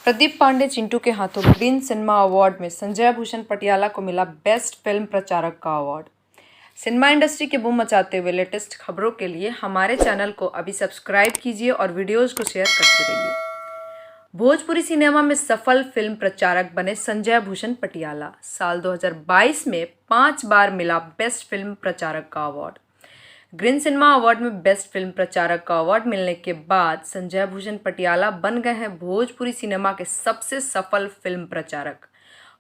प्रदीप पांडे चिंटू के हाथों green cinema award में संजय भूषण पटियाला को मिला बेस्ट फिल्म प्रचारक का अवार्ड। सिनेमा इंडस्ट्री के बूम मचाते हुए लेटेस्ट खबरों के लिए हमारे चैनल को अभी सब्सक्राइब कीजिए और वीडियोस को शेयर करते रहिए। भोजपुरी सिनेमा में सफल फिल्म प्रचारक बने संजय भूषण पटियाला। साल 2022 में 5 बार मिला बेस्ट फिल्म प्रचारक का अवार्ड। ग्रीन सिनेमा अवार्ड में बेस्ट फिल्म प्रचारक का अवार्ड मिलने के बाद संजय भूषण पटियाला बन गए हैं भोजपुरी सिनेमा के सबसे सफल फिल्म प्रचारक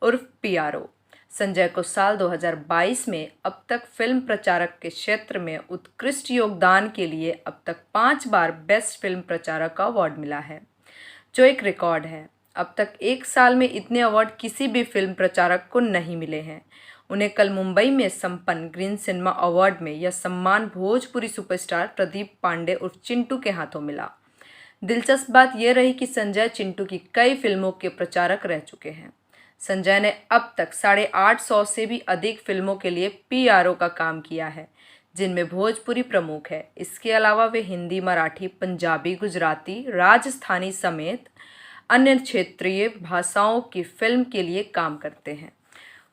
उर्फ पीआरओ। संजय को साल 2022 में अब तक फिल्म प्रचारक के क्षेत्र में उत्कृष्ट योगदान के लिए अब तक 5 बार बेस्ट फिल्म प्रचारक का अवार्ड मिला है, जो एक रिकॉर्ड है। अब तक एक साल में इतने अवार्ड किसी भी फिल्म प्रचारक को नहीं मिले हैं। उन्हें कल मुंबई में संपन्न ग्रीन सिनेमा अवार्ड में यह सम्मान भोजपुरी सुपरस्टार प्रदीप पांडे उर्फ चिंटू के हाथों मिला। दिलचस्प बात यह रही कि संजय चिंटू की कई फिल्मों के प्रचारक रह चुके हैं। संजय ने अब तक 850 से भी अधिक फिल्मों के लिए पीआरओ का काम किया है, जिनमें भोजपुरी प्रमुख है। इसके अलावा वे हिंदी, मराठी, पंजाबी, गुजराती, राजस्थानी समेत अन्य क्षेत्रीय भाषाओं की फिल्म के लिए काम करते हैं।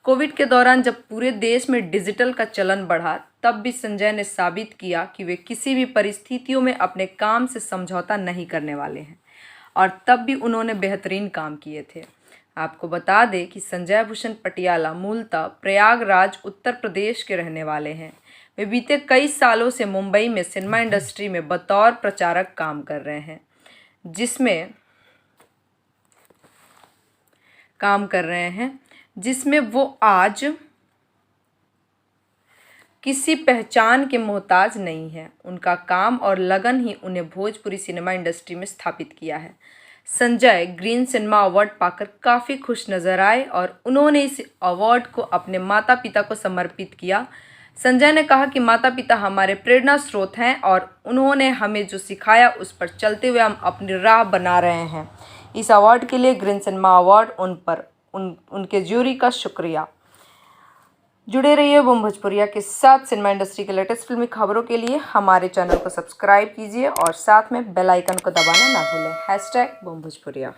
कोविड के दौरान जब पूरे देश में डिजिटल का चलन बढ़ा, तब भी संजय ने साबित किया कि वे किसी भी परिस्थितियों में अपने काम से समझौता नहीं करने वाले हैं, और तब भी उन्होंने बेहतरीन काम किए थे। आपको बता दें कि संजय भूषण पटियाला मूलतः प्रयागराज, उत्तर प्रदेश के रहने वाले हैं। वे बीते कई सालों से मुंबई में सिनेमा इंडस्ट्री में बतौर प्रचारक काम कर रहे हैं, जिसमें वो आज किसी पहचान के मोहताज नहीं है। उनका काम और लगन ही उन्हें भोजपुरी सिनेमा इंडस्ट्री में स्थापित किया है। संजय ग्रीन सिनेमा अवार्ड पाकर काफ़ी खुश नजर आए और उन्होंने इस अवार्ड को अपने माता पिता को समर्पित किया। संजय ने कहा कि माता पिता हमारे प्रेरणा स्रोत हैं और उन्होंने हमें जो सिखाया उस पर चलते हुए हम अपनी राह बना रहे हैं। इस अवार्ड के लिए ग्रीन सिनेमा अवार्ड उनके ज्यूरी का शुक्रिया। जुड़े रहिए बूम भोजपुरिया के साथ। सिनेमा इंडस्ट्री के लेटेस्ट फिल्मी खबरों के लिए हमारे चैनल को सब्सक्राइब कीजिए और साथ में बेल आइकन को दबाना ना भूलें। #बूम भोजपुरिया।